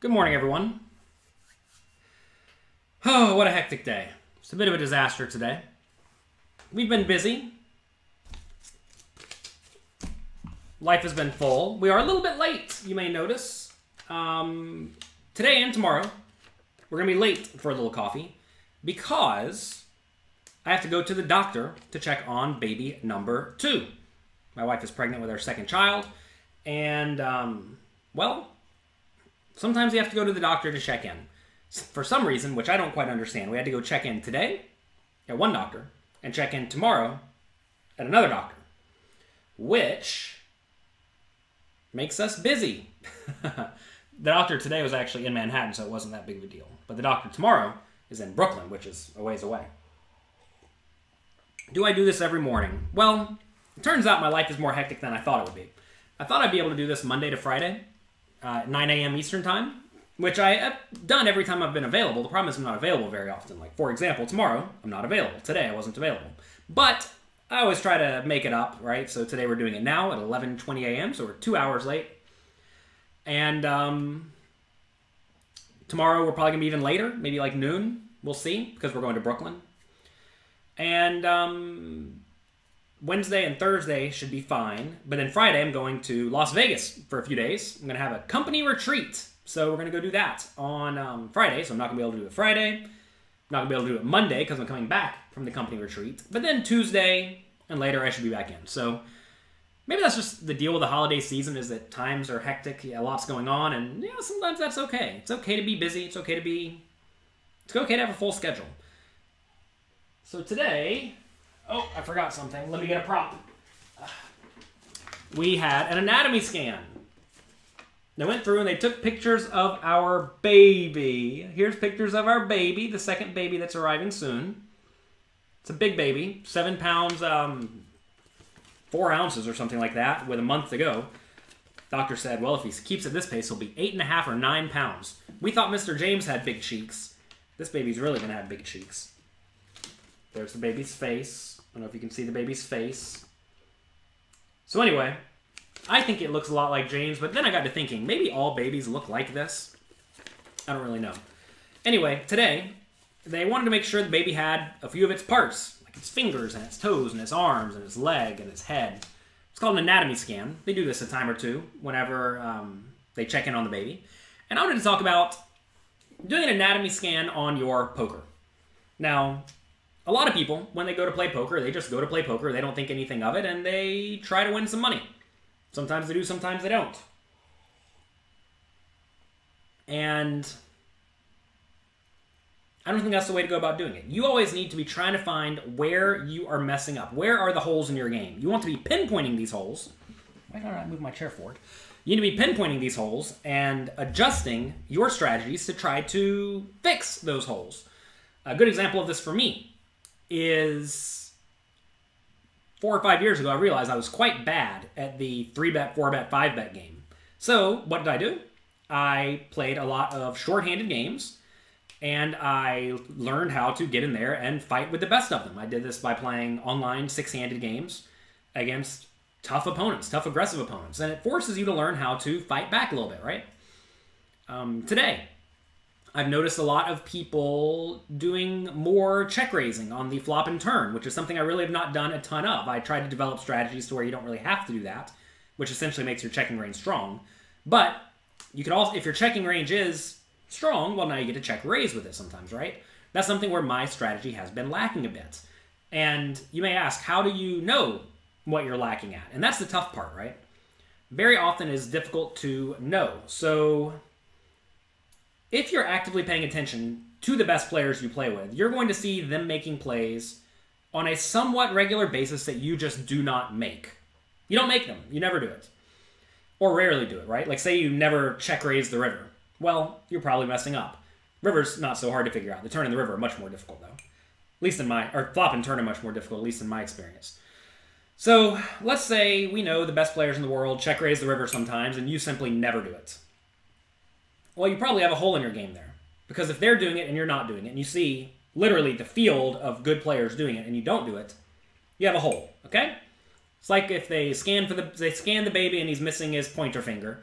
Good morning, everyone. Oh, what a hectic day. It's a bit of a disaster today. We've been busy. Life has been full. We are a little bit late, you may notice. Today and tomorrow, we're going to be late for a little coffee because I have to go to the doctor to check on baby number 2. My wife is pregnant with our second child, and, well, sometimes you have to go to the doctor to check in. For some reason, which I don't quite understand, we had to go check in today at one doctor and check in tomorrow at another doctor, which makes us busy. The doctor today was actually in Manhattan, so it wasn't that big of a deal. But the doctor tomorrow is in Brooklyn, which is a ways away. Do I do this every morning? Well, it turns out my life is more hectic than I thought it would be. I thought I'd be able to do this Monday to Friday at 9 a.m. Eastern Time, which I have done every time I've been available. The problem is I'm not available very often. Like, for example, tomorrow, I'm not available. Today, I wasn't available. But I always try to make it up, right? So today we're doing it now at 11:20 a.m., so we're 2 hours late. And tomorrow we're probably going to be even later, maybe like noon. We'll see, because we're going to Brooklyn. And Wednesday and Thursday should be fine. But then Friday, I'm going to Las Vegas for a few days. I'm going to have a company retreat. So we're going to go do that on Friday. So I'm not going to be able to do it Friday. I'm not going to be able to do it Monday because I'm coming back from the company retreat. But then Tuesday and later, I should be back in. So maybe that's just the deal with the holiday season, is that times are hectic. Yeah, a lot's going on. And sometimes that's okay. It's okay to be busy. It's okay to have a full schedule. So today, oh, I forgot something. Let me get a prop. We had an anatomy scan. They went through and they took pictures of our baby. Here's pictures of our baby, the second baby that's arriving soon. It's a big baby, 7 pounds, 4 ounces or something like that, with a month to go. Doctor said, well, if he keeps at this pace, he'll be 8.5 or 9 pounds. We thought Mr. James had big cheeks. This baby's really going to have big cheeks. There's the baby's face. I don't know if you can see the baby's face. So anyway, I think it looks a lot like James, but then I got to thinking, maybe all babies look like this? I don't really know. Anyway, today, they wanted to make sure the baby had a few of its parts, like its fingers and its toes and its arms and its leg and its head. It's called an anatomy scan. They do this a time or two whenever they check in on the baby. And I wanted to talk about doing an anatomy scan on your poker. Now, a lot of people, when they go to play poker, they just go to play poker, they don't think anything of it, and they try to win some money. Sometimes they do, sometimes they don't. And I don't think that's the way to go about doing it. You always need to be trying to find where you are messing up. Where are the holes in your game? You want to be pinpointing these holes. Why don't I move my chair forward? You need to be pinpointing these holes and adjusting your strategies to try to fix those holes. A good example of this for me is 4 or 5 years ago, I realized I was quite bad at the 3-bet, 4-bet, 5-bet game. So what did I do? I played a lot of short-handed games, and I learned how to get in there and fight with the best of them. I did this by playing online 6-handed games against tough opponents, tough aggressive opponents. And it forces you to learn how to fight back a little bit, right? Today, I've noticed a lot of people doing more check raising on the flop and turn, which is something I really have not done a ton of. I try to develop strategies to where you don't really have to do that, which essentially makes your checking range strong. But you could also, if your checking range is strong, well, now you get to check raise with it sometimes, right? That's something where my strategy has been lacking a bit. And you may ask, how do you know what you're lacking at? And that's the tough part, right? Very often it's difficult to know. So if you're actively paying attention to the best players you play with, you're going to see them making plays on a somewhat regular basis that you just do not make. You don't make them. You never do it. Or rarely do it, right? Like, say you never check raise the river. Well, you're probably messing up. River's not so hard to figure out. The turn and the river are much more difficult, though. At least in my... Or flop and turn are much more difficult, at least in my experience. So, let's say we know the best players in the world check raise the river sometimes, and you simply never do it. Well, you probably have a hole in your game there. Because if they're doing it and you're not doing it, and you see literally the field of good players doing it and you don't do it, you have a hole, okay? It's like if they scan the baby and he's missing his pointer finger.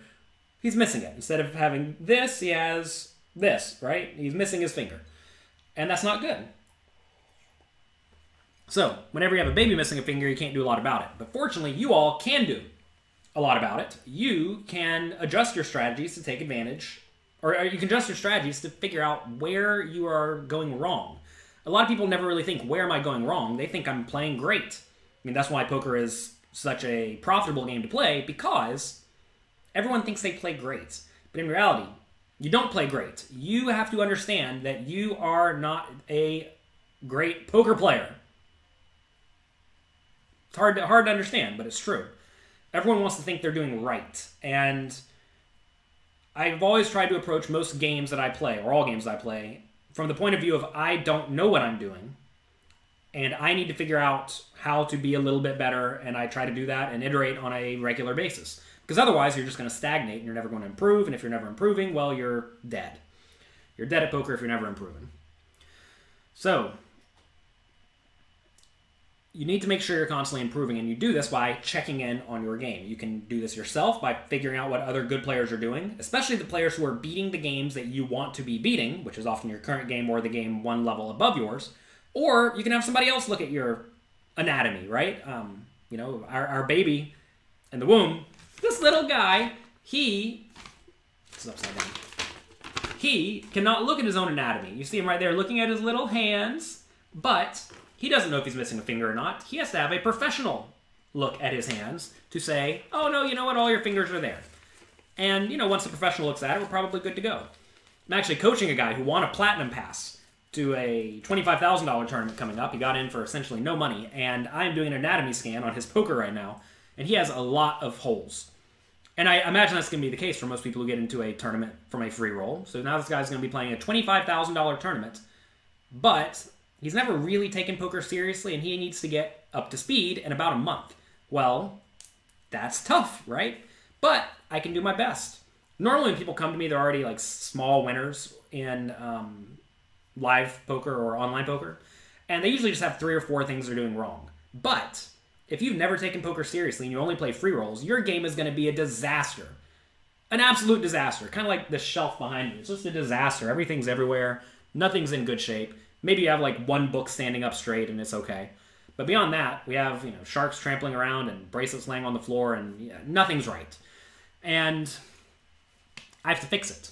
he's missing it. Instead of having this, he has this, right? He's missing his finger. And that's not good. So, whenever you have a baby missing a finger, you can't do a lot about it. But fortunately, you all can do a lot about it. You can adjust your strategies to take advantage, or you can adjust your strategies to figure out where you are going wrong. A lot of people never really think, where am I going wrong? They think I'm playing great. I mean, that's why poker is such a profitable game to play, because everyone thinks they play great. But in reality, you don't play great. You have to understand that you are not a great poker player. It's hard to understand, but it's true. Everyone wants to think they're doing right. And I've always tried to approach most games that I play, or all games I play, from the point of view of I don't know what I'm doing, and I need to figure out how to be a little bit better, and I try to do that and iterate on a regular basis. Because otherwise, you're just going to stagnate, and you're never going to improve, and if you're never improving, well, you're dead. You're dead at poker if you're never improving. So, you need to make sure you're constantly improving, and you do this by checking in on your game. You can do this yourself by figuring out what other good players are doing, especially the players who are beating the games that you want to be beating, which is often your current game or the game one level above yours. Or you can have somebody else look at your anatomy, right? You know, our baby in the womb, this little guy, this is upside down. He cannot look at his own anatomy. You see him right there looking at his little hands, but he doesn't know if he's missing a finger or not. He has to have a professional look at his hands to say, oh no, you know what, all your fingers are there. And, you know, once the professional looks at it, we're probably good to go. I'm actually coaching a guy who won a platinum pass to a $25,000 tournament coming up. He got in for essentially no money, and I'm doing an anatomy scan on his poker right now, and he has a lot of holes. And I imagine that's going to be the case for most people who get into a tournament from a free roll. So now this guy's going to be playing a $25,000 tournament, but he's never really taken poker seriously, and he needs to get up to speed in about a month. Well, that's tough, right? But I can do my best. Normally when people come to me, they're already like small winners in live poker or online poker, and they usually just have 3 or 4 things they're doing wrong. But if you've never taken poker seriously and you only play free rolls, your game is going to be a disaster. An absolute disaster. Kind of like the shelf behind you. It's just a disaster. Everything's everywhere. Nothing's in good shape. Maybe you have like one book standing up straight and it's okay. But beyond that, we have, you know, sharks trampling around and bracelets laying on the floor, and nothing's right. And I have to fix it.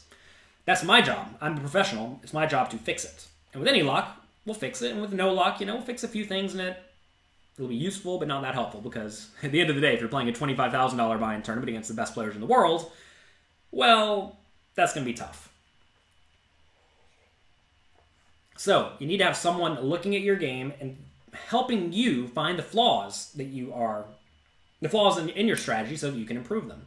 That's my job. I'm a professional. It's my job to fix it. And with any luck, we'll fix it. And with no luck, you know, we'll fix a few things in it. It'll be useful, but not that helpful, because at the end of the day, if you're playing a $25,000 buy-in tournament against the best players in the world, well, that's going to be tough. So, you need to have someone looking at your game and helping you find the flaws that in your strategy so that you can improve them.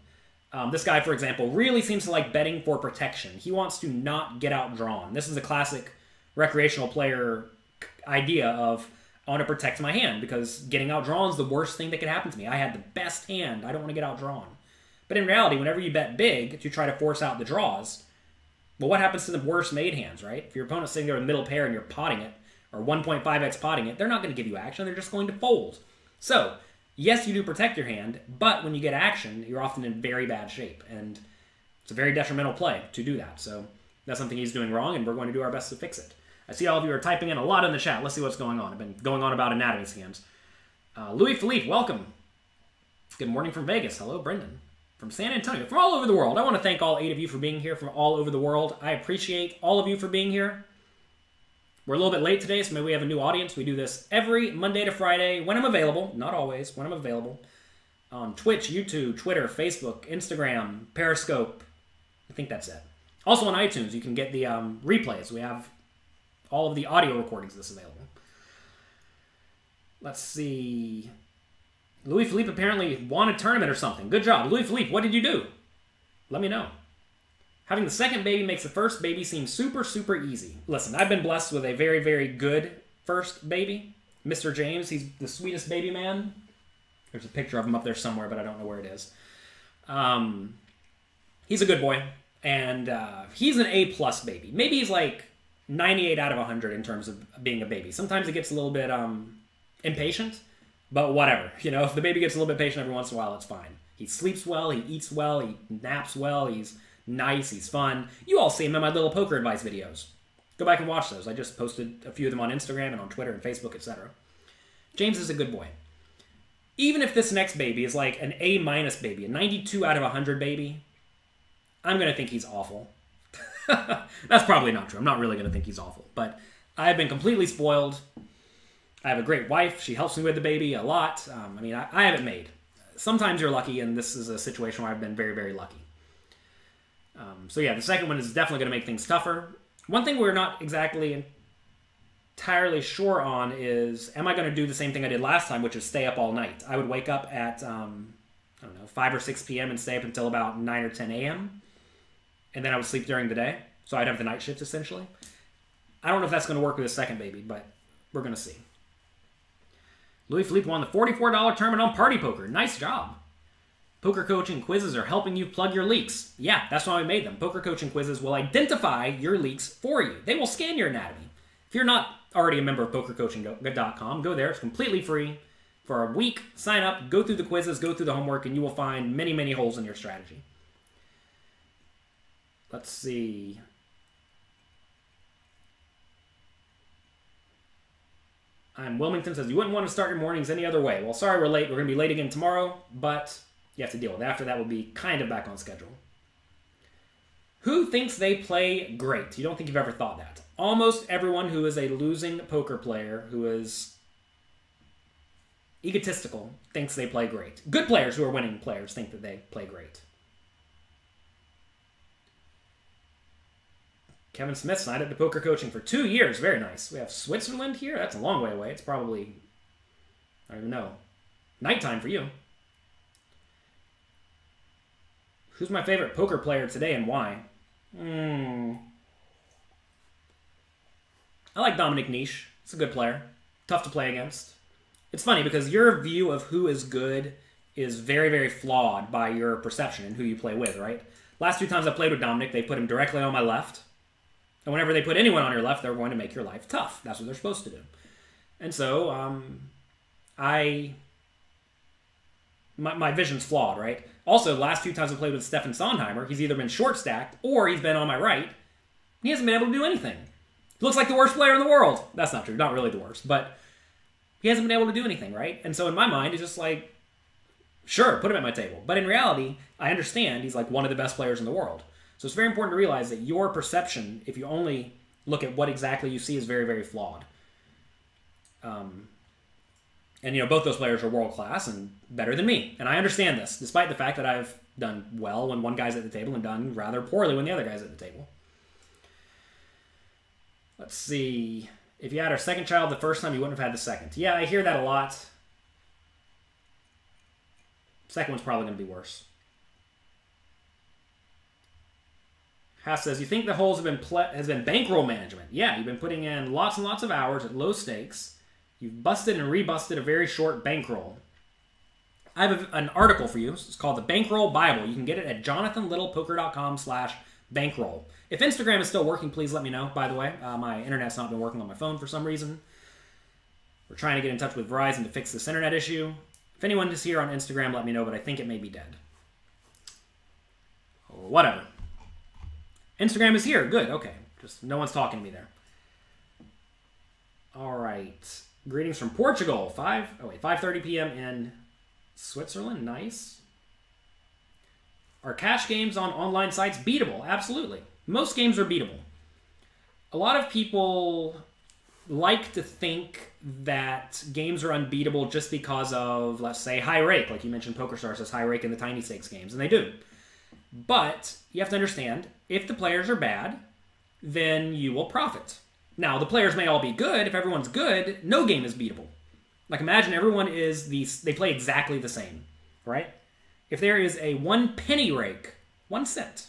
This guy, for example, really seems to like betting for protection. He wants to not get outdrawn. This is a classic recreational player idea of, I want to protect my hand because getting outdrawn is the worst thing that could happen to me. I had the best hand. I don't want to get outdrawn. But in reality, whenever you bet big to try to force out the draws, well, what happens to the worst made hands, right? If your opponent's sitting there with middle pair and you're potting it, or 1.5x potting it, they're not going to give you action. They're just going to fold. So, yes, you do protect your hand, but when you get action, you're often in very bad shape. And it's a very detrimental play to do that. So that's something he's doing wrong, and we're going to do our best to fix it. I see all of you are typing in a lot in the chat. Let's see what's going on. I've been going on about anatomy scams. Louis Philippe, welcome. Good morning from Vegas. Hello, Brendan. From San Antonio. From all over the world. I want to thank all 8 of you for being here from all over the world. I appreciate all of you for being here. We're a little bit late today, so maybe we have a new audience. We do this every Monday to Friday when I'm available. Not always, when I'm available. On Twitch, YouTube, Twitter, Facebook, Instagram, Periscope. I think that's it. Also on iTunes, you can get the replays. We have all of the audio recordings of this available. Let's see. Louis Philippe apparently won a tournament or something. Good job. Louis Philippe, what did you do? Let me know. Having the second baby makes the first baby seem super, super easy. Listen, I've been blessed with a very, very good first baby. Mr. James, he's the sweetest baby man. There's a picture of him up there somewhere, but I don't know where it is. He's a good boy. And he's an A-plus baby. Maybe he's like 98 out of 100 in terms of being a baby. Sometimes it gets a little bit impatient, but whatever. You know, if the baby gets a little bit patient every once in a while, it's fine. He sleeps well, he eats well, he naps well, he's nice, he's fun. You all see him in my little poker advice videos. Go back and watch those. I just posted a few of them on Instagram and on Twitter and Facebook, etc. James is a good boy. Even if this next baby is like an A- baby, a 92 out of 100 baby, I'm going to think he's awful. That's probably not true. I'm not really going to think he's awful. But I've been completely spoiled. I have a great wife. She helps me with the baby a lot. I have it made. Sometimes you're lucky, and this is a situation where I've been very, very lucky. So yeah, the second one is definitely going to make things tougher. One thing we're not exactly entirely sure on is, am I going to do the same thing I did last time, which is stay up all night? I would wake up at, 5 or 6 p.m. and stay up until about 9 or 10 a.m. And then I would sleep during the day. So I'd have the night shift, essentially. I don't know if that's going to work with the second baby, but we're going to see. Louis Philippe won the $44 tournament on Party Poker. Nice job. Poker coaching quizzes are helping you plug your leaks. Yeah, that's why we made them. Poker coaching quizzes will identify your leaks for you. They will scan your anatomy. If you're not already a member of PokerCoaching.com, go there. It's completely free. For a week, sign up, go through the quizzes, go through the homework, and you will find many, many holes in your strategy. Let's see. Wilmington says, you wouldn't want to start your mornings any other way. Well, sorry we're late. We're going to be late again tomorrow, but you have to deal with it. After that, we'll be kind of back on schedule. Who thinks they play great? You don't think you've ever thought that. Almost everyone who is a losing poker player, who is egotistical, thinks they play great. Good players who are winning players think that they play great. Kevin Smith signed up to poker coaching for 2 years. Very nice. We have Switzerland here. That's a long way away. It's probably, I don't even know, nighttime for you. Who's my favorite poker player today and why? I like Dominic Niche. He's a good player. Tough to play against. It's funny because your view of who is good is very, very flawed by your perception and who you play with, right? Last 2 times I played with Dominic, they put him directly on my left. And whenever they put anyone on your left, they're going to make your life tough. That's what they're supposed to do. And so, my vision's flawed, right? Also, last 2 times I played with Stefan Sondheimer, he's either been short-stacked or he's been on my right. He hasn't been able to do anything. He looks like the worst player in the world. That's not true. Not really the worst. But he hasn't been able to do anything, right? And so in my mind, it's just like, sure, put him at my table. But in reality, I understand he's like one of the best players in the world. So it's very important to realize that your perception, if you only look at what exactly you see, is very, very flawed. And, both those players are world-class and better than me. And I understand this, despite the fact that I've done well when one guy's at the table and done rather poorly when the other guy's at the table. Let's see. If you had our second child the first time, you wouldn't have had the second. Yeah, I hear that a lot. Second one's probably going to be worse. Haas says, you think the holes has been bankroll management? Yeah, you've been putting in lots and lots of hours at low stakes. You've busted and rebusted a very short bankroll. I have an article for you. It's called The Bankroll Bible. You can get it at jonathanlittlepoker.com/bankroll. If Instagram is still working, please let me know, by the way. My internet's not been working on my phone for some reason. We're trying to get in touch with Verizon to fix this internet issue. If anyone is here on Instagram, let me know, but I think it may be dead. Whatever. Instagram is here. Good. Okay. Just no one's talking to me there. All right. Greetings from Portugal. 5:30 p.m. in Switzerland. Nice. Are cash games on online sites beatable? Absolutely. Most games are beatable. A lot of people like to think that games are unbeatable just because of, let's say, high rake. Like you mentioned, PokerStars has high rake in the tiny stakes games, and they do. But you have to understand, if the players are bad, then you will profit. Now, the players may all be good. If everyone's good, no game is beatable. Like, imagine everyone they play exactly the same, right? If there is a 1 penny rake, 1 cent,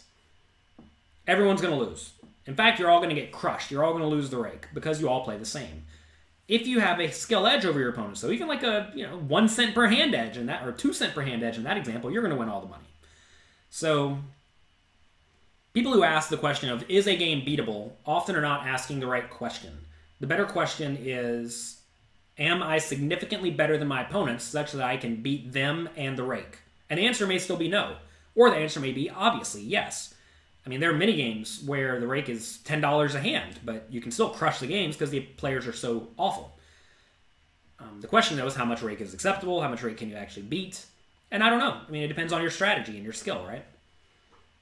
everyone's going to lose. In fact, you're all going to get crushed. You're all going to lose the rake because you all play the same. If you have a skill edge over your opponent, so even like a 1 cent per hand edge in that, or 2 cent per hand edge in that example, you're going to win all the money. So people who ask the question of, is a game beatable, often are not asking the right question. The better question is, am I significantly better than my opponents such that I can beat them and the rake? And the answer may still be no. Or the answer may be, obviously, yes. I mean, there are many games where the rake is $10 a hand, but you can still crush the games because the players are so awful. The question, though, is how much rake is acceptable, how much rake can you actually beat? And I don't know. I mean, it depends on your strategy and your skill, right?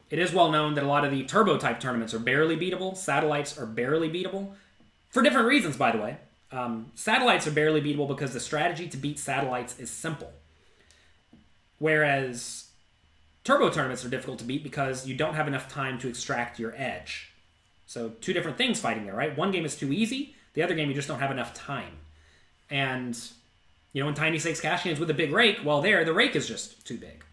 It is well known that a lot of the turbo-type tournaments are barely beatable. Satellites are barely beatable. For different reasons, by the way. Satellites are barely beatable because the strategy to beat satellites is simple. Whereas turbo tournaments are difficult to beat because you don't have enough time to extract your edge. So two different things fighting there, right? One game is too easy. The other game, you just don't have enough time. And, you know, in Tiny Stakes cash games with a big rake, well, the rake is just too big.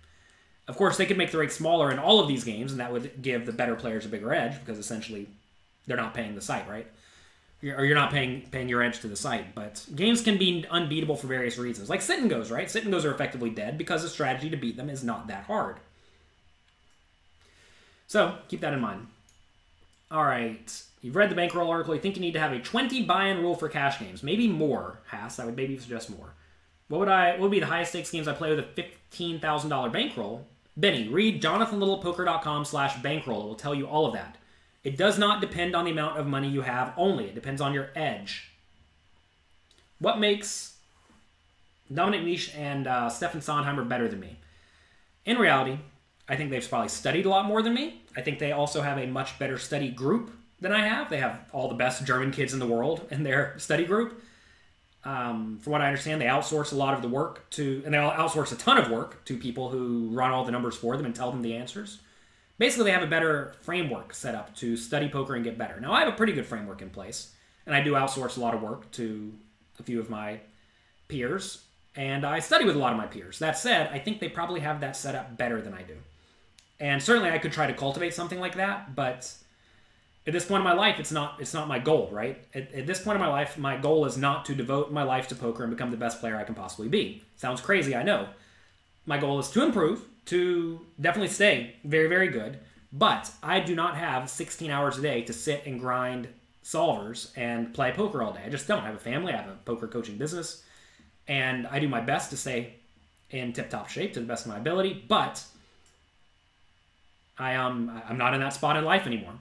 Of course, they could make the rake smaller in all of these games, and that would give the better players a bigger edge because essentially they're not paying the site, right? Or you're not paying your edge to the site. But games can be unbeatable for various reasons. Like sit and goes, right? Sit and goes are effectively dead because the strategy to beat them is not that hard. So keep that in mind. All right. You've read the Bankroll article. You think you need to have a 20 buy-in rule for cash games. Maybe more, Haas. I would maybe suggest more. What would be the highest stakes games I play with a $15,000 bankroll? Benny, read jonathanlittlepoker.com/bankroll. It will tell you all of that. It does not depend on the amount of money you have only. It depends on your edge. What makes Dominic Nish and Stefan Sondheimer better than me? In reality, I think they've probably studied a lot more than me. I think they also have a much better study group than I have. They have all the best German kids in the world in their study group. From what I understand, they outsource a lot of the work and they outsource a ton of work to people who run all the numbers for them and tell them the answers. Basically, they have a better framework set up to study poker and get better. Now, I have a pretty good framework in place, and I do outsource a lot of work to a few of my peers, and I study with a lot of my peers. That said, I think they probably have that set up better than I do. And certainly, I could try to cultivate something like that, but at this point in my life, it's not my goal, right? At this point in my life, my goal is not to devote my life to poker and become the best player I can possibly be. Sounds crazy, I know. My goal is to improve, to definitely stay very, very good, but I do not have 16 hours a day to sit and grind solvers and play poker all day. I just don't. I have a family, I have a poker coaching business, and I do my best to stay in tip-top shape to the best of my ability, but I'm not in that spot in life anymore.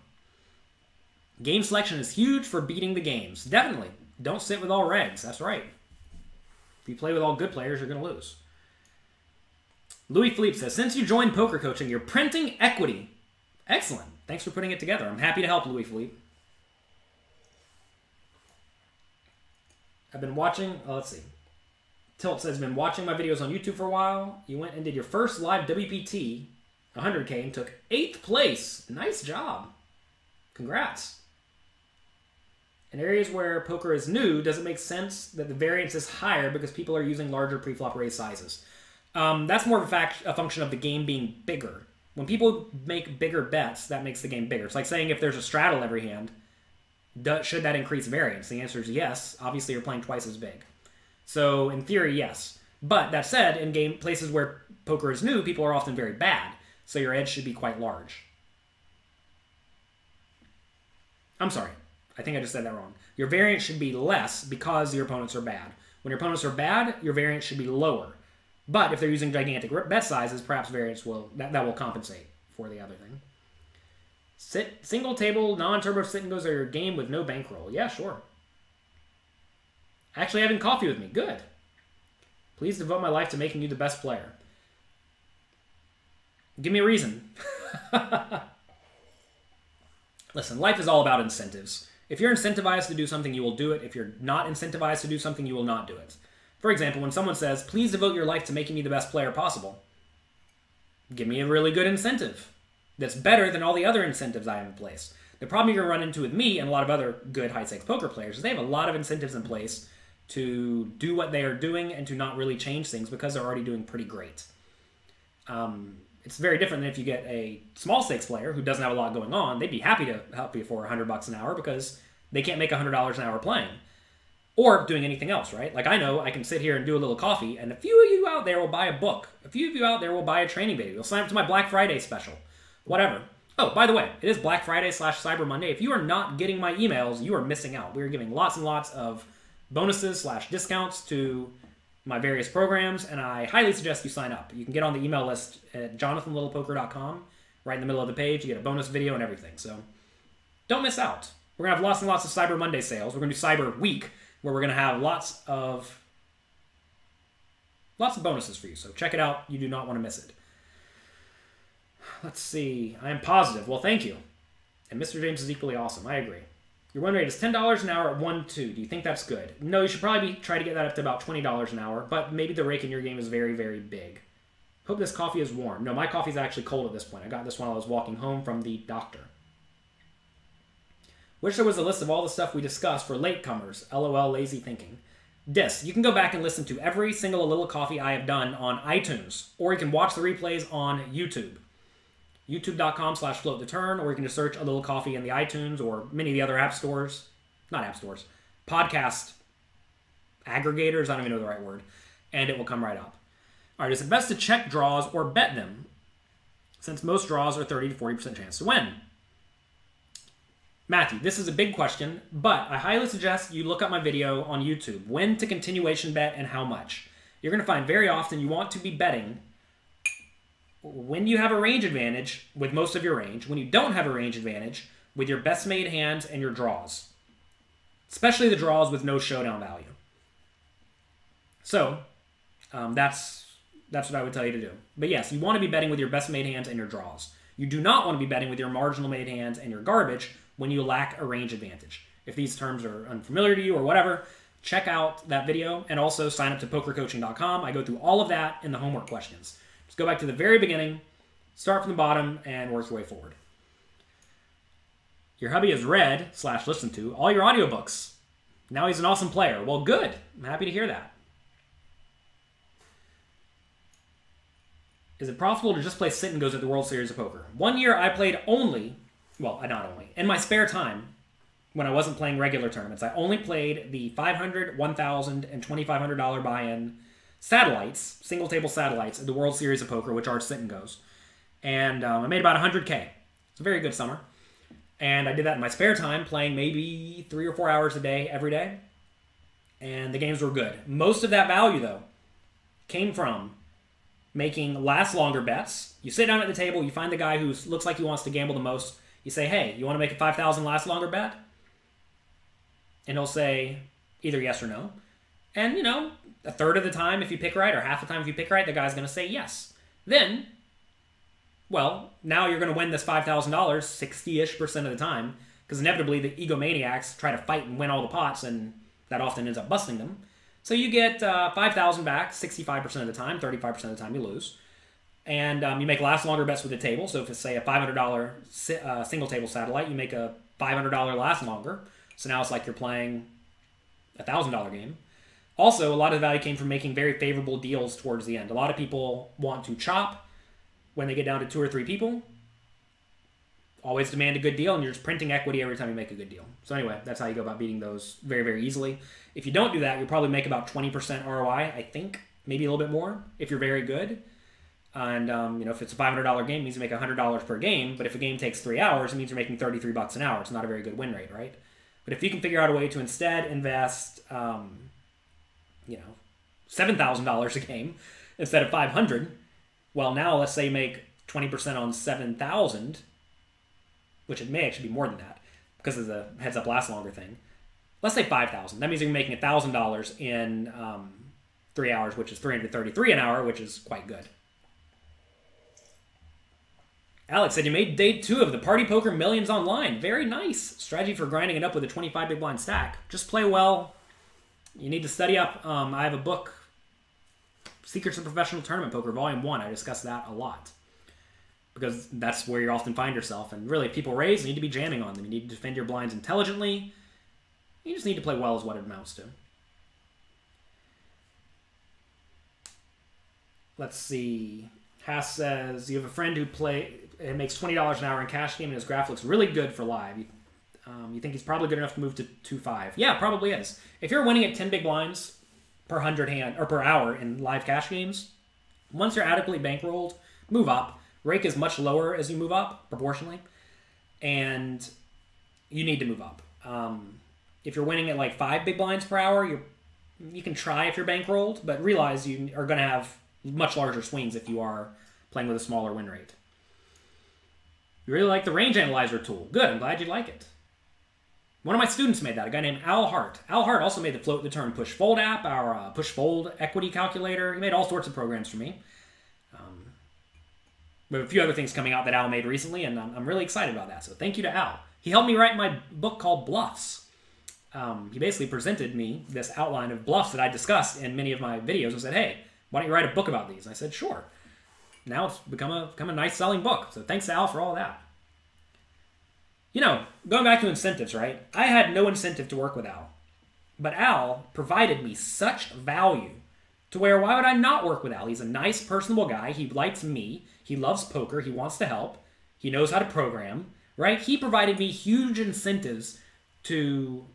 Game selection is huge for beating the games. Definitely. Don't sit with all regs. That's right. If you play with all good players, you're going to lose. Louis Philippe says, since you joined poker coaching, you're printing equity. Excellent. Thanks for putting it together. I'm happy to help, Louis Philippe. I've been watching, let's see. Tilt says, been watching my videos on YouTube for a while. You went and did your first live WPT, 100K, and took 8th place. Nice job. Congrats. In areas where poker is new, does it make sense that the variance is higher because people are using larger preflop raise sizes? That's more of a function of the game being bigger. When people make bigger bets, that makes the game bigger. It's like saying if there's a straddle every hand, should that increase variance? The answer is yes. Obviously, you're playing twice as big. So, in theory, yes. But that said, in places where poker is new, people are often very bad. So your edge should be quite large. I'm sorry. I think I just said that wrong. Your variance should be less because your opponents are bad. When your opponents are bad, your variance should be lower. But if they're using gigantic bet sizes, perhaps variance that will compensate for the other thing. Single table, non-turbo sit and goes are your game with no bankroll. Yeah, sure. Actually having coffee with me. Good. Please devote my life to making you the best player. Give me a reason. Listen, life is all about incentives. If you're incentivized to do something, you will do it. If you're not incentivized to do something, you will not do it. For example, when someone says, please devote your life to making me the best player possible, give me a really good incentive that's better than all the other incentives I have in place. The problem you're going to run into with me and a lot of other good high-stakes poker players is they have a lot of incentives in place to do what they are doing and to not really change things because they're already doing pretty great. It's very different than if you get a small stakes player who doesn't have a lot going on. They'd be happy to help you for $100 an hour because they can't make $100 an hour playing or doing anything else, right? Like I know I can sit here and do a little coffee, and a few of you out there will buy a book. A few of you out there will buy a training video. You'll sign up to my Black Friday special, whatever. Oh, by the way, it is Black Friday / Cyber Monday. If you are not getting my emails, you are missing out. We are giving lots and lots of bonuses / discounts to my various programs, and I highly suggest you sign up. You can get on the email list at jonathanlittlepoker.com. Right in the middle of the page, you get a bonus video and everything. So don't miss out. We're going to have lots and lots of Cyber Monday sales. We're going to do Cyber Week, where we're going to have lots of bonuses for you. So check it out. You do not want to miss it. Let's see. I am positive. Well, thank you. And Mr. James is equally awesome. I agree. Your win rate is $10 an hour at 1-2. Do you think that's good? No, you should probably try to get that up to about $20 an hour, but maybe the rake in your game is very, very big. Hope this coffee is warm. No, my coffee is actually cold at this point. I got this while I was walking home from the doctor. Wish there was a list of all the stuff we discussed for latecomers. LOL, lazy thinking. This, you can go back and listen to every single A Little Coffee I have done on iTunes, or you can watch the replays on YouTube. YouTube.com/floattheturn, or you can just search A Little Coffee in the iTunes or many of the other app stores. Not app stores. Podcast aggregators, I don't even know the right word. And it will come right up. All right, is it best to check draws or bet them, since most draws are 30 to 40% chance to win? Matthew, this is a big question, but I highly suggest you look up my video on YouTube, when to continuation bet and how much. You're going to find very often you want to be betting when you have a range advantage with most of your range, when you don't have a range advantage with your best made hands and your draws, especially the draws with no showdown value. So that's what I would tell you to do. But yes, you want to be betting with your best made hands and your draws. You do not want to be betting with your marginal made hands and your garbage when you lack a range advantage. If these terms are unfamiliar to you or whatever, check out that video and also sign up to pokercoaching.com. I go through all of that in the homework questions. Just go back to the very beginning, start from the bottom, and work your way forward. Your hubby has read / listened to all your audiobooks. Now he's an awesome player. Well, good. I'm happy to hear that. Is it profitable to just play sit and goes at the World Series of Poker? 1 year I played only, well, not only, in my spare time, when I wasn't playing regular tournaments, I only played the $500, $1,000, and $2,500 buy-in satellites, single table satellites of the World Series of Poker, which are sit and goes. And I made about $100K. It's a very good summer. And I did that in my spare time, playing maybe 3 or 4 hours a day, every day. And the games were good. Most of that value, though, came from making last longer bets. You sit down at the table, you find the guy who looks like he wants to gamble the most. You say, hey, you want to make a 5,000 last longer bet? And he'll say either yes or no. And, you know, a third of the time if you pick right, or half the time if you pick right, the guy's going to say yes. Then, well, now you're going to win this $5,000 60-ish% of the time, because inevitably the egomaniacs try to fight and win all the pots, and that often ends up busting them. So you get $5,000 back 65% of the time, 35% of the time you lose. And you make last longer bets with the table. So if it's, say, a $500 single table satellite, you make a $500 last longer. So now it's like you're playing a $1,000 game. Also, a lot of the value came from making very favorable deals towards the end. A lot of people want to chop when they get down to 2 or 3 people. Always demand a good deal, and you're just printing equity every time you make a good deal. So anyway, that's how you go about beating those very, very easily. If you don't do that, you'll probably make about 20% ROI, I think. Maybe a little bit more if you're very good. And, you know, if it's a $500 game, it means you make $100 per game. But if a game takes 3 hours, it means you're making $33 an hour. It's not a very good win rate, right? But if you can figure out a way to instead invest, you know, $7,000 a game instead of $500, well, now let's say you make 20% on $7,000, which it may actually be more than that because of the heads up last longer thing. Let's say $5,000. That means you're making $1,000 in 3 hours, which is $333 an hour, which is quite good. Alex said you made day 2 of the Party Poker Millions Online. Very nice. Strategy for grinding it up with a 25 big blind stack. Just play well. You need to study up. I have a book, Secrets of Professional Tournament Poker, Volume 1. I discuss that a lot because that's where you often find yourself. And really, if people raise, you need to be jamming on them. You need to defend your blinds intelligently. You just need to play well is what it amounts to. Let's see. Haas says, you have a friend who makes $20 an hour in cash game and his graph looks really good for live. You think he's probably good enough to move to 2.5. Yeah, probably is. If you're winning at 10 big blinds per 100 hand or per hour in live cash games, once you're adequately bankrolled, move up. Rake is much lower as you move up proportionally, and you need to move up. If you're winning at like 5 big blinds per hour, you're You can try if you're bankrolled, but realize you are going to have much larger swings if you are playing with a smaller win rate. You really like the range analyzer tool. Good, I'm glad you like it. One of my students made that, a guy named Al Hart. Al Hart also made the Float the Turn Push Fold app, our Push Fold equity calculator. He made all sorts of programs for me. We have a few other things coming out that Al made recently, and I'm really excited about that. So thank you to Al. He helped me write my book called Bluffs. He basically presented me this outline of bluffs that I discussed in many of my videos and said, hey, why don't you write a book about these? And I said, sure. Now it's become a nice selling book. So thanks to Al for all that. You know, going back to incentives, right? I had no incentive to work with Al. But Al provided me such value to where why would I not work with Al? He's a nice, personable guy. He likes me. He loves poker. He wants to help. He knows how to program, right? He provided me huge incentives to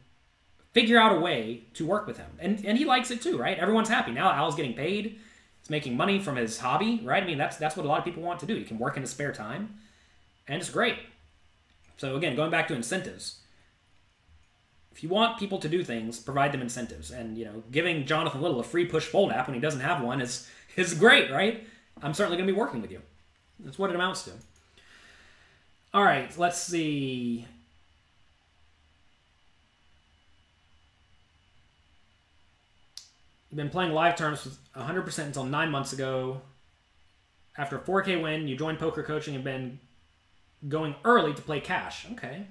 figure out a way to work with him. And he likes it too, right? Everyone's happy. Now Al's getting paid. He's making money from his hobby, right? I mean, that's what a lot of people want to do. He can work in his spare time. And it's great. So again, going back to incentives. If you want people to do things, provide them incentives. And, you know, giving Jonathan Little a free push fold app when he doesn't have one is great, right? I'm certainly going to be working with you. That's what it amounts to. All right, let's see. You've been playing live tournaments with 100% until 9 months ago. After a 4K win, you joined poker coaching and been going early to play cash. Okay.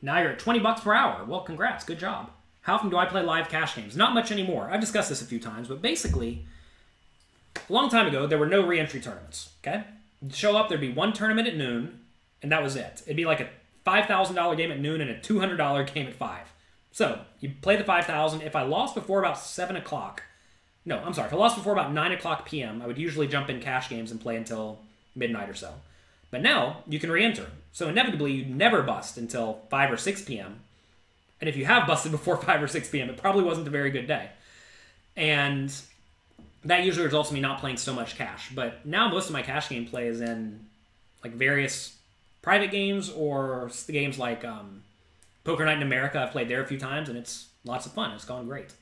Now you're at 20 bucks per hour. Well, congrats. Good job. How often do I play live cash games? Not much anymore. I've discussed this a few times, but basically, a long time ago, there were no re-entry tournaments. Okay? You'd show up, there'd be one tournament at noon, and that was it. It'd be like a $5,000 game at noon and a $200 game at 5. So, you play the 5,000. If I lost before about 7 o'clock, no, I'm sorry. If I lost before about 9 o'clock p.m., I would usually jump in cash games and play until midnight or so. But now, you can re-enter. So inevitably, you never bust until 5 or 6 p.m. And if you have busted before 5 or 6 p.m., it probably wasn't a very good day. And that usually results in me not playing so much cash. But now most of my cash game play is in like various private games or games like Poker Night in America. I've played there a few times, and it's lots of fun. It's gone great.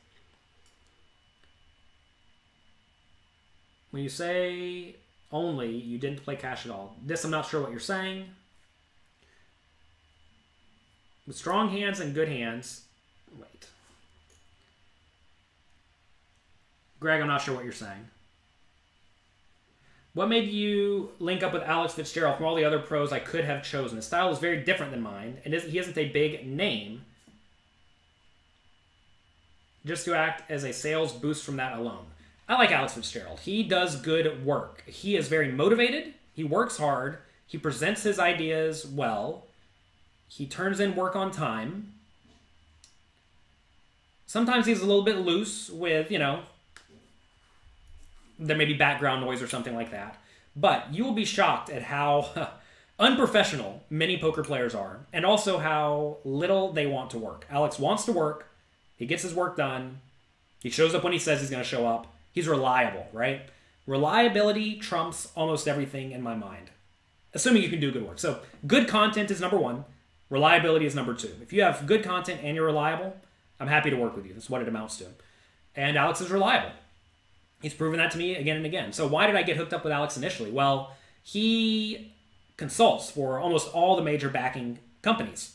When you say only, you didn't play cash at all. This, I'm not sure what you're saying. With strong hands and good hands. Wait. Greg, I'm not sure what you're saying. What made you link up with Alex Fitzgerald from all the other pros I could have chosen? His style is very different than mine, and he isn't a big name. Just to act as a sales boost from that alone. I like Alex Fitzgerald. He does good work. He is very motivated. He works hard. He presents his ideas well. He turns in work on time. Sometimes he's a little bit loose with, you know, there may be background noise or something like that. But you will be shocked at how unprofessional many poker players are, and also how little they want to work. Alex wants to work. He gets his work done. He shows up when he says he's going to show up. He's reliable, right? Reliability trumps almost everything in my mind, assuming you can do good work. So good content is number one. Reliability is number two. If you have good content and you're reliable, I'm happy to work with you. That's what it amounts to. And Alex is reliable. He's proven that to me again and again. So why did I get hooked up with Alex initially? Well, he consults for almost all the major backing companies.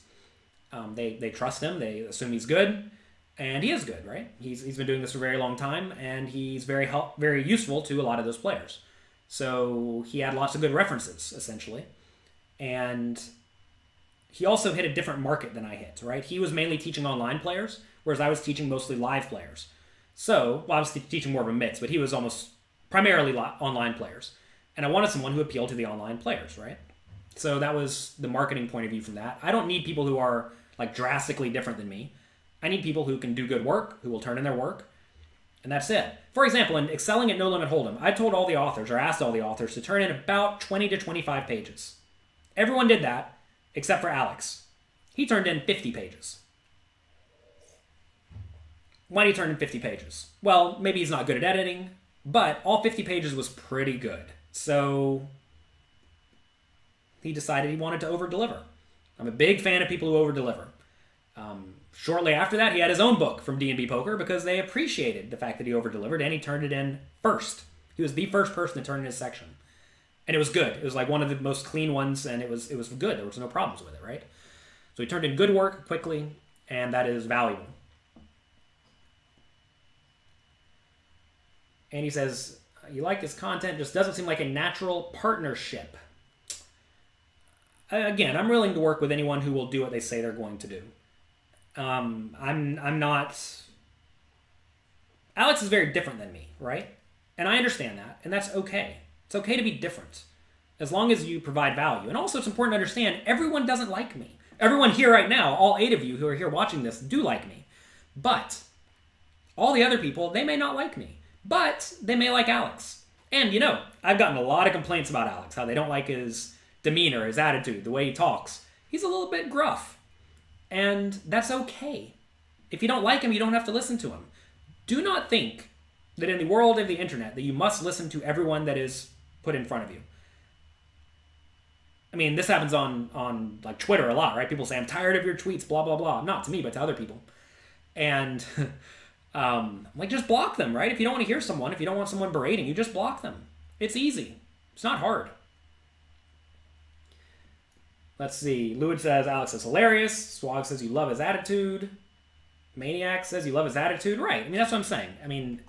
They trust him. They assume he's good. And he is good, right? He's been doing this for a very long time, and he's very useful to a lot of those players. So he had lots of good references, essentially. And he also hit a different market than I hit, right? He was mainly teaching online players, whereas I was teaching mostly live players. So, well, I was teaching more of a mix, but he was almost primarily online players. And I wanted someone who appealed to the online players, right? So that was the marketing point of view from that. I don't need people who are like drastically different than me. I need people who can do good work, who will turn in their work, and that's it. For example, in Excelling at No Limit Hold'em, I told all the authors, or asked all the authors, to turn in about 20 to 25 pages. Everyone did that, except for Alex. He turned in 50 pages. Why did he turn in 50 pages? Well, maybe he's not good at editing, but all 50 pages was pretty good. So he decided he wanted to over-deliver. I'm a big fan of people who over-deliver. Shortly after that, he had his own book from D&B Poker because they appreciated the fact that he over-delivered, and he turned it in first. He was the first person to turn in his section. And it was good. It was like one of the most clean ones, and it was good. There was no problems with it, right? So he turned in good work quickly, and that is valuable. And he says, you like his content, just doesn't seem like a natural partnership. Again, I'm willing to work with anyone who will do what they say they're going to do. I'm not... Alex is very different than me, right? And I understand that, and that's okay. It's okay to be different, as long as you provide value. And also, it's important to understand, everyone doesn't like me. Everyone here right now, all 8 of you who are here watching this, do like me. But all the other people, they may not like me. But they may like Alex. And, you know, I've gotten a lot of complaints about Alex, how they don't like his demeanor, his attitude, the way he talks. He's a little bit gruff. And that's okay. If you don't like him, you don't have to listen to him. Do not think that in the world of the internet that you must listen to everyone that is put in front of you. I mean, this happens on like Twitter a lot, right? People say, I'm tired of your tweets, blah, blah, blah. Not to me, but to other people. And like, just block them, right? If you don't want to hear someone, if you don't want someone berating you, just block them. It's easy. It's not hard. Let's see. Lewid says, Alex is hilarious. Swag says, you love his attitude. Maniac says, you love his attitude. Right. I mean, that's what I'm saying. I mean,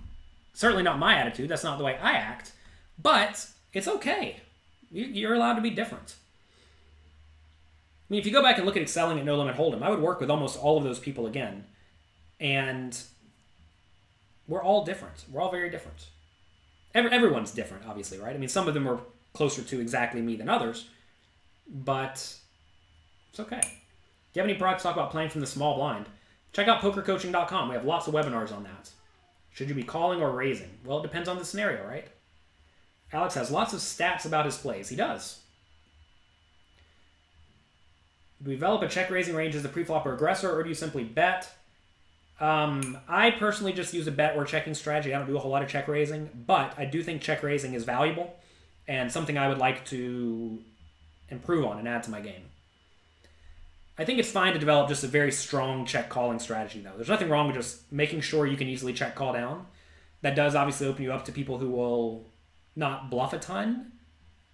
certainly not my attitude. That's not the way I act. But it's okay. You're allowed to be different. I mean, if you go back and look at excelling at No Limit Hold'em, I would work with almost all of those people again. And we're all different. We're all very different. Everyone's different, obviously, right? I mean, some of them are closer to exactly me than others. But it's okay. If you have any products to talk about playing from the small blind, check out pokercoaching.com. We have lots of webinars on that. Should you be calling or raising? Well, it depends on the scenario, right? Alex has lots of stats about his plays. He does. Do we develop a check-raising range as a pre-flop or aggressor, or do you simply bet? I personally just use a bet or checking strategy. I don't do a whole lot of check-raising, but I do think check-raising is valuable and something I would like to improve on and add to my game. I think it's fine to develop just a very strong check-calling strategy, though. There's nothing wrong with just making sure you can easily check-call down. That does obviously open you up to people who will not bluff a ton,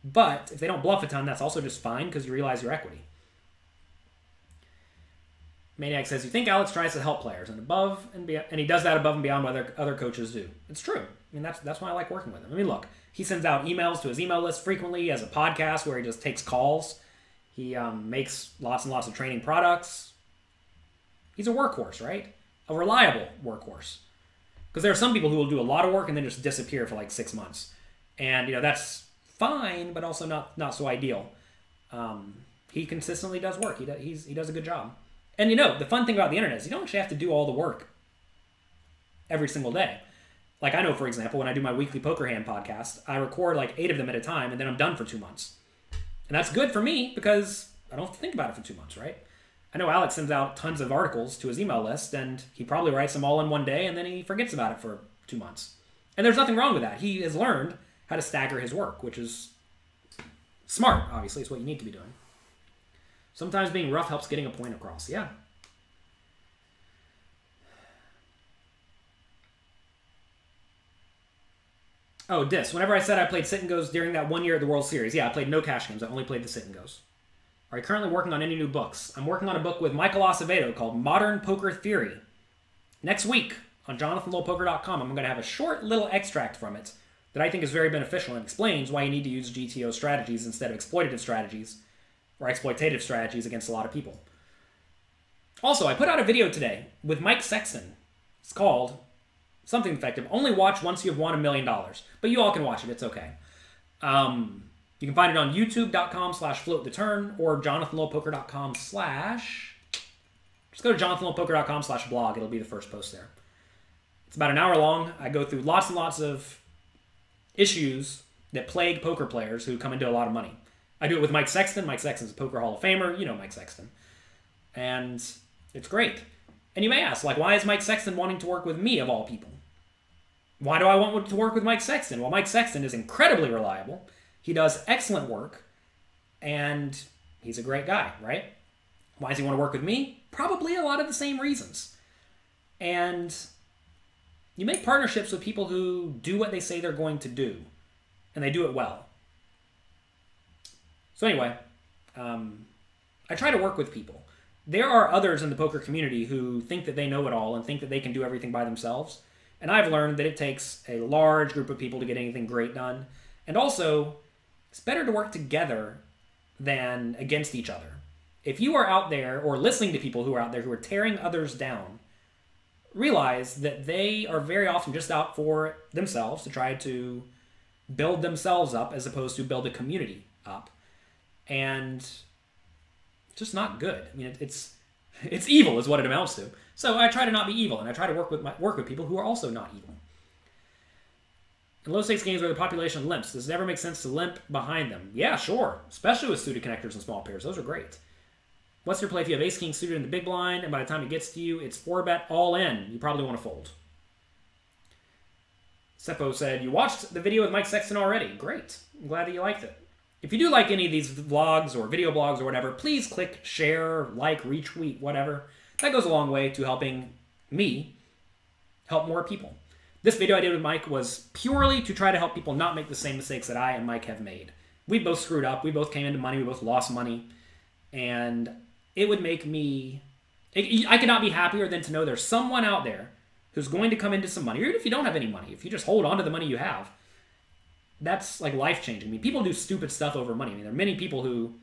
but if they don't bluff a ton, that's also just fine because you realize your equity. Maniac says, you think Alex tries to help players and he does that above and beyond what other coaches do. It's true. I mean, that's why I like working with him. I mean, look, he sends out emails to his email list frequently. He has a podcast where he just takes calls. He makes lots and lots of training products. He's a workhorse, right? A reliable workhorse. Because there are some people who will do a lot of work and then just disappear for like 6 months. And, you know, that's fine, but also not so ideal. He consistently does work. He does a good job. And, you know, the fun thing about the internet is you don't actually have to do all the work every single day. Like, I know, for example, when I do my weekly Poker Hand podcast, I record like 8 of them at a time, and then I'm done for 2 months. And that's good for me because I don't have to think about it for 2 months, right? I know Alex sends out tons of articles to his email list, and he probably writes them all in one day, and then he forgets about it for 2 months. And there's nothing wrong with that. He has learned how to stagger his work, which is smart, obviously. It's what you need to be doing. Sometimes being rough helps getting a point across. Yeah. Oh, Dis. Whenever I said I played sit and goes during that 1 year at the World Series, yeah, I played no cash games. I only played the sit and goes. Are you currently working on any new books? I'm working on a book with Michael Acevedo called Modern Poker Theory. Next week on JonathanLowellPoker.com, I'm going to have a short little extract from it that I think is very beneficial and explains why you need to use GTO strategies instead of exploitative strategies or exploitative strategies against a lot of people. Also, I put out a video today with Mike Sexton. It's called something effective. Only watch once you've won $1 million. But you all can watch it. It's okay. You can find it on youtube.com/floattheturn or jonathanlowellpoker.com/ just go to jonathanlowellpoker.com/blog. It'll be the first post there. It's about an hour long. I go through lots and lots of issues that plague poker players who come into a lot of money. I do it with Mike Sexton. Mike Sexton's a Poker Hall of Famer. You know Mike Sexton. And it's great. And you may ask, like, why is Mike Sexton wanting to work with me, of all people? Why do I want to work with Mike Sexton? Well, Mike Sexton is incredibly reliable. He does excellent work. And he's a great guy, right? Why does he want to work with me? probably a lot of the same reasons. And you make partnerships with people who do what they say they're going to do, and they do it well. So anyway, I try to work with people. There are others in the poker community who think that they know it all and think that they can do everything by themselves. And I've learned that it takes a large group of people to get anything great done. And also, it's better to work together than against each other. If you are out there or listening to people who are out there who are tearing others down, realize that they are very often just out for themselves to try to build themselves up as opposed to build a community up. And it's just not good. I mean, it's evil is what it amounts to. So I try to not be evil, and I try to work with people who are also not evil. In low-stakes games where the population limps, does it ever make sense to limp behind them? Yeah, sure. Especially with suited connectors and small pairs. Those are great. What's your play if you have ace-king suited in the big blind, and by the time it gets to you, it's 4-bet all in? You probably want to fold. Seppo said, you watched the video with Mike Sexton already. Great. I'm glad that you liked it. If you do like any of these vlogs or video blogs or whatever, please click share, like, retweet, whatever. That goes a long way to helping me help more people. This video I did with Mike was purely to try to help people not make the same mistakes that I and Mike have made. We both screwed up. We both came into money. We both lost money. And it would make me... I could not be happier than to know there's someone out there who's going to come into some money. Or even if you don't have any money, if you just hold on to the money you have, that's like life-changing. I mean, people do stupid stuff over money. I mean, there are many people who...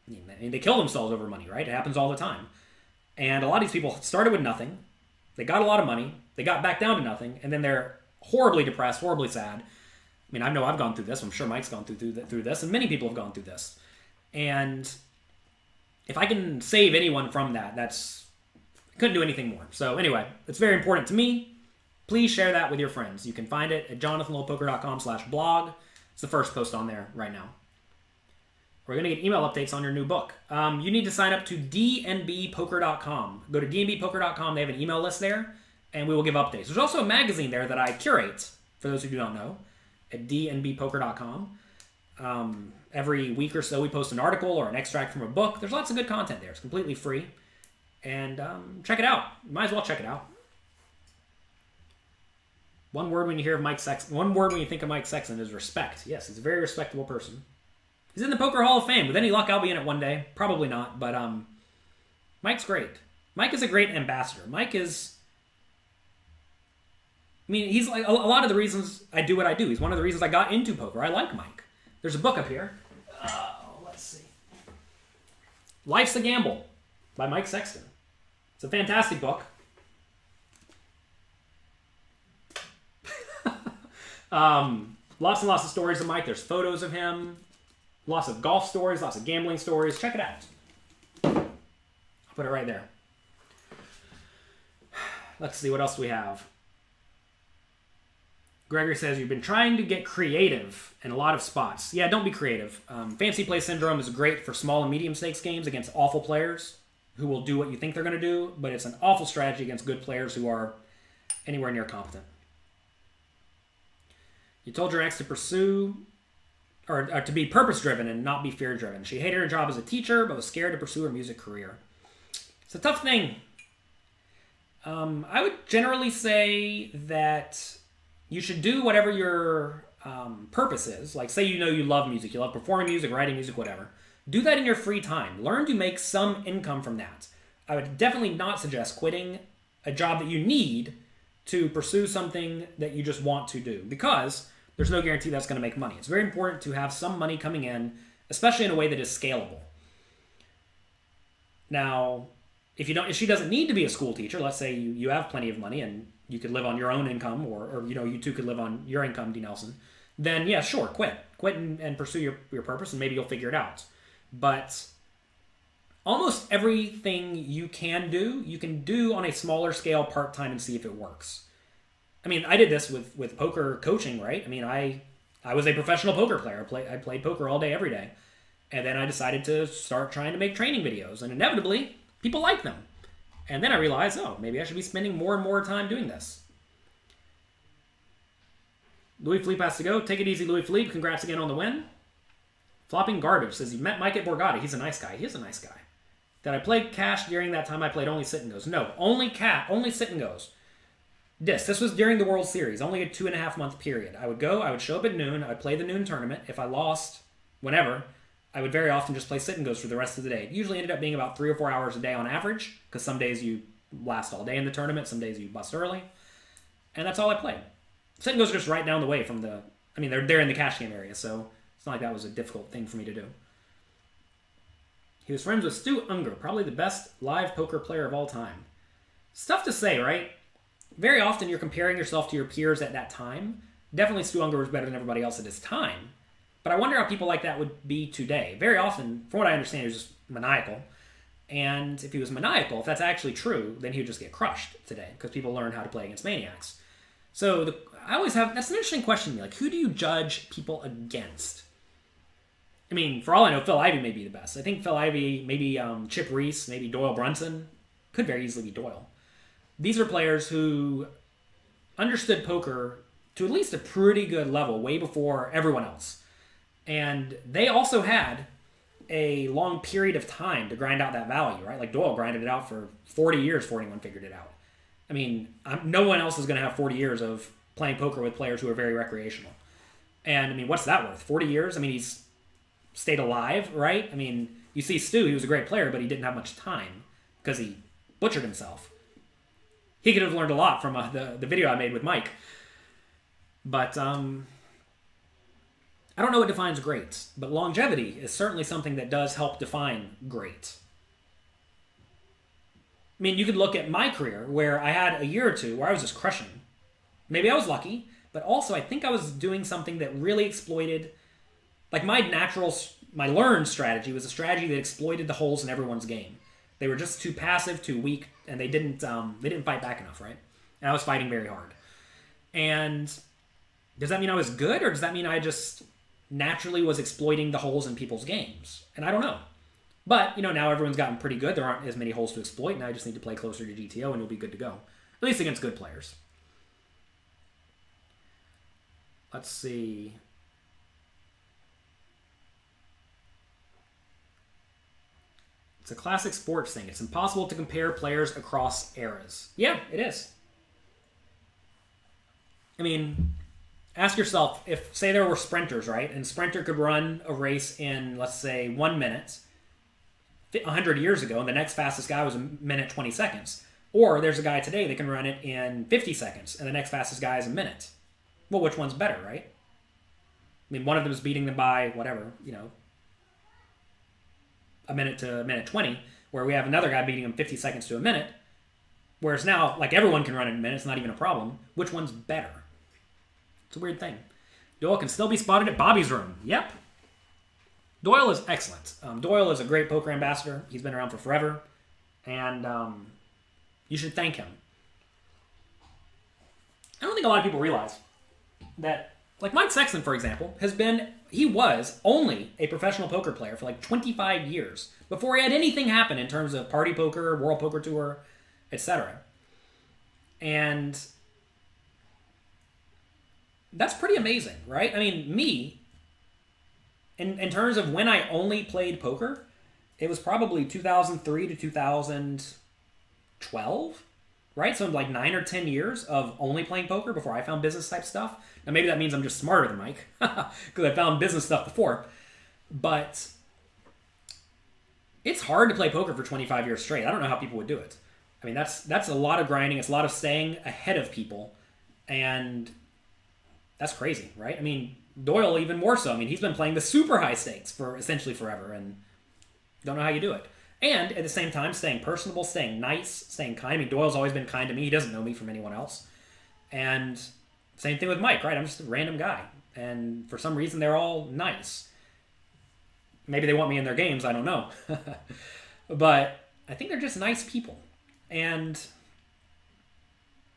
I mean, they kill themselves over money, right? It happens all the time. And a lot of these people started with nothing. They got a lot of money. They got back down to nothing. And then they're horribly depressed, horribly sad. I mean, I know I've gone through this. I'm sure Mike's gone through this. And many people have gone through this. And if I can save anyone from that, couldn't do anything more. So anyway, it's very important to me. Please share that with your friends. You can find it at jonathanlowpoker.com/blog. It's the first post on there right now. We're going to get email updates on your new book. You need to sign up to dnbpoker.com. Go to dnbpoker.com. They have an email list there, and we will give updates. There's also a magazine there that I curate, for those who do not know, at dnbpoker.com. Every week or so, we post an article or an extract from a book. There's lots of good content there. It's completely free. And check it out. You might as well check it out. One word when you hear of Mike Sexton. One word when you think of Mike Sexton is respect. Yes, he's a very respectable person. He's in the Poker Hall of Fame. With any luck, I'll be in it one day. Probably not, but Mike's great. Mike is a great ambassador. Mike is... I mean, he's like a lot of the reasons I do what I do. He's one of the reasons I got into poker. I like Mike. There's a book up here. Let's see. Life's a Gamble by Mike Sexton. It's a fantastic book. Lots and lots of stories of Mike. There's photos of him. Lots of golf stories, lots of gambling stories. Check it out. I'll put it right there. Let's see, what else do we have? Gregory says, you've been trying to get creative in a lot of spots. Yeah, don't be creative. Fancy Play Syndrome is great for small and medium stakes games against awful players who will do what you think they're going to do, but it's an awful strategy against good players who are anywhere near competent. You told your ex to pursue... Or to be purpose-driven and not be fear-driven. She hated her job as a teacher, but was scared to pursue her music career. It's a tough thing. I would generally say that you should do whatever your purpose is. Like, say you know you love music. You love performing music, writing music, whatever. Do that in your free time. Learn to make some income from that. I would definitely not suggest quitting a job that you need to pursue something that you just want to do. Because... there's no guarantee that's going to make money. It's very important to have some money coming in, especially in a way that is scalable. Now, if she doesn't need to be a school teacher, let's say you have plenty of money and you could live on your own income, or you two could live on your income, D. Nelson, then yeah, sure, quit and pursue your purpose, and maybe you'll figure it out. But almost everything you can do on a smaller scale part-time and see if it works. I mean, I did this with poker coaching, right? I mean, I was a professional poker player. I played poker all day, every day. And then I decided to start trying to make training videos. And inevitably, people like them. And then I realized, oh, maybe I should be spending more and more time doing this. Louis Philippe has to go. Take it easy, Louis Philippe. Congrats again on the win. Flopping Garbage says, you met Mike at Borgata. He's a nice guy. He is a nice guy. Did I play cash during that time? I played only sit and goes. No, only sit and goes. This was during the World Series, only a 2.5 month period. I would show up at noon, I would play the noon tournament. If I lost, whenever, I would very often just play sit and goes for the rest of the day. It usually ended up being about 3 or 4 hours a day on average, because some days you last all day in the tournament, some days you bust early, and that's all I played. Sit and goes are just right down the way from the, I mean, they're in the cash game area, so it's not like that was a difficult thing for me to do. He was friends with Stu Ungar, probably the best live poker player of all time. It's tough to say, right? Very often you're comparing yourself to your peers at that time. Definitely Stu Ungar was better than everybody else at his time. But I wonder how people like that would be today. Very often, from what I understand, he was just maniacal. And if he was maniacal, if that's actually true, then he would just get crushed today because people learn how to play against maniacs. So I always have, that's an interesting question to me. Like, who do you judge people against? I mean, for all I know, Phil Ivey may be the best. I think Phil Ivey, maybe Chip Reese, maybe Doyle Brunson. Could very easily be Doyle. These are players who understood poker to at least a pretty good level way before everyone else. And they also had a long period of time to grind out that value, right? Like Doyle grinded it out for 40 years before anyone figured it out. I mean, no one else is going to have 40 years of playing poker with players who are very recreational. And, I mean, what's that worth? 40 years? I mean, he's stayed alive, right? I mean, you see Stu, he was a great player, but he didn't have much time because he butchered himself. He could have learned a lot from the video I made with Mike. But I don't know what defines great, but longevity is certainly something that does help define great. I mean, you could look at my career where I had a year or two where I was just crushing. Maybe I was lucky, but also I think I was doing something that really exploited, like my learned strategy was a strategy that exploited the holes in everyone's game. They were just too passive, too weak, and they didn't fight back enough, right? And I was fighting very hard. And does that mean I was good, or does that mean I just naturally was exploiting the holes in people's games? And I don't know. But, you know, now everyone's gotten pretty good. There aren't as many holes to exploit, and I just need to play closer to GTO, and you'll be good to go. At least against good players. Let's see. It's a classic sports thing. It's impossible to compare players across eras. Yeah, it is. I mean, ask yourself, if, say there were sprinters, right? And sprinter could run a race in, let's say, 1 minute 100 years ago, and the next fastest guy was a minute 20 seconds. Or there's a guy today that can run it in 50 seconds, and the next fastest guy is a minute. Well, which one's better, right? I mean, one of them is beating them by, whatever, you know, a minute to a minute 20, where we have another guy beating him 50 seconds to a minute, whereas now, like, everyone can run in a minute, it's not even a problem. Which one's better? It's a weird thing. Doyle can still be spotted at Bobby's room. Yep. Doyle is excellent. Doyle is a great poker ambassador. He's been around for forever, and you should thank him. I don't think a lot of people realize that, like Mike Sexton, for example, he was only a professional poker player for like 25 years before he had anything happen in terms of party poker, World Poker Tour, etc. And that's pretty amazing, right? I mean, me, in terms of when I only played poker, it was probably 2003 to 2012, right? So like 9 or 10 years of only playing poker before I found business type stuff. Now maybe that means I'm just smarter than Mike because I found business stuff before. But it's hard to play poker for 25 years straight. I don't know how people would do it. I mean, that's a lot of grinding. It's a lot of staying ahead of people. And that's crazy, right? I mean, Doyle even more so. I mean, he's been playing the super high stakes for essentially forever, and don't know how you do it. And at the same time, staying personable, staying nice, staying kind. I mean, Doyle's always been kind to me. He doesn't know me from anyone else. And same thing with Mike, right? I'm just a random guy. And for some reason, they're all nice. Maybe they want me in their games. I don't know. But I think they're just nice people. And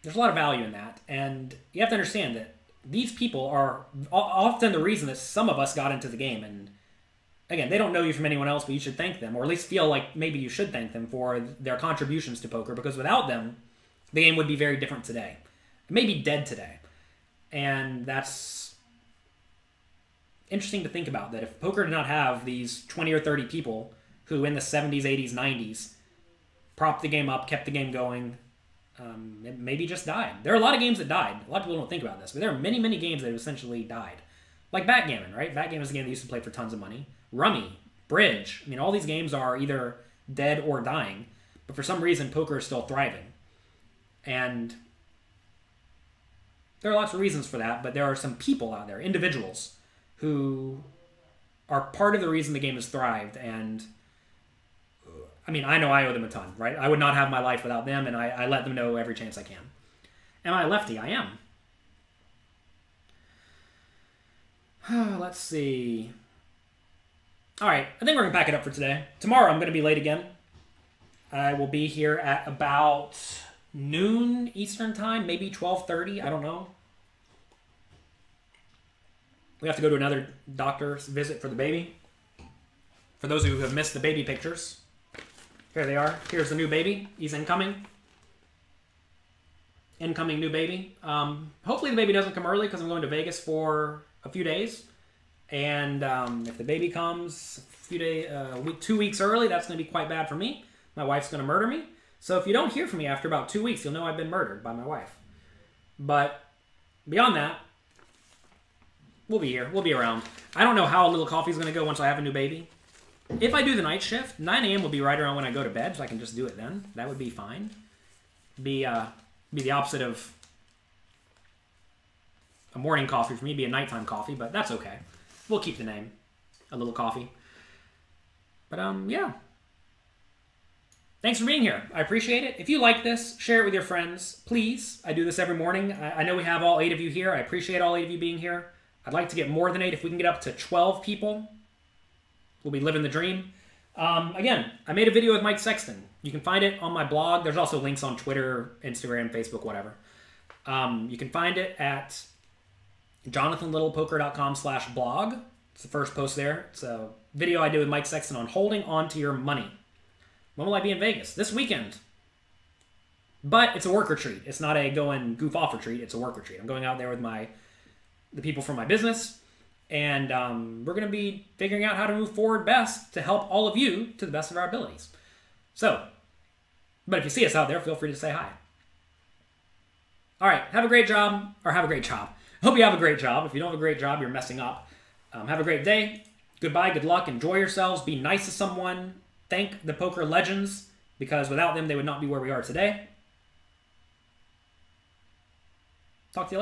there's a lot of value in that. And you have to understand that these people are often the reason that some of us got into the game. And again, they don't know you from anyone else, but you should thank them, or at least feel like maybe you should thank them for their contributions to poker, because without them, the game would be very different today. It may be dead today. And that's interesting to think about, that if poker did not have these 20 or 30 people who in the 70s, 80s, 90s propped the game up, kept the game going, maybe just died. There are a lot of games that died. A lot of people don't think about this, but there are many, many games that have essentially died. Like Backgammon, right? Backgammon is a game that used to play for tons of money. Rummy, Bridge. I mean, all these games are either dead or dying, but for some reason, poker is still thriving. And there are lots of reasons for that, but there are some people out there, individuals, who are part of the reason the game has thrived. And I mean, I know I owe them a ton, right? I would not have my life without them, and I let them know every chance I can. Am I a lefty? I am. Let's see. All right, I think we're going to pack it up for today. Tomorrow I'm going to be late again. I will be here at about noon Eastern time, maybe 12:30. I don't know. We have to go to another doctor's visit for the baby. For those who have missed the baby pictures, here they are. Here's the new baby. He's incoming. Incoming new baby. Hopefully the baby doesn't come early because I'm going to Vegas for a few days. And if the baby comes 2 weeks early, that's going to be quite bad for me. My wife's going to murder me. So if you don't hear from me after about 2 weeks, you'll know I've been murdered by my wife. But beyond that, we'll be here. We'll be around. I don't know how a little coffee is going to go once I have a new baby. If I do the night shift, 9 a.m. will be right around when I go to bed, so I can just do it then. That would be fine. Be the opposite of a morning coffee for me. Be a nighttime coffee, but that's okay. We'll keep the name. A little coffee. But, yeah. Thanks for being here. I appreciate it. If you like this, share it with your friends. Please. I do this every morning. I know we have all 8 of you here. I appreciate all 8 of you being here. I'd like to get more than 8. If we can get up to 12 people, we'll be living the dream. Again, I made a video with Mike Sexton. You can find it on my blog. There's also links on Twitter, Instagram, Facebook, whatever. You can find it at jonathanlittlepoker.com/blog. It's the first post there. It's a video I did with Mike Sexton on holding on to your money. When will I be in Vegas? This weekend. But it's a work retreat. It's not a go and goof off retreat. It's a work retreat. I'm going out there with the people from my business. And we're going to be figuring out how to move forward best to help all of you to the best of our abilities. So, but if you see us out there, feel free to say hi. All right, have a great job, or have a great job. Hope you have a great job. If you don't have a great job, you're messing up. Have a great day. Goodbye, good luck, enjoy yourselves, be nice to someone. Thank the poker legends, because without them, they would not be where we are today. Talk to you later.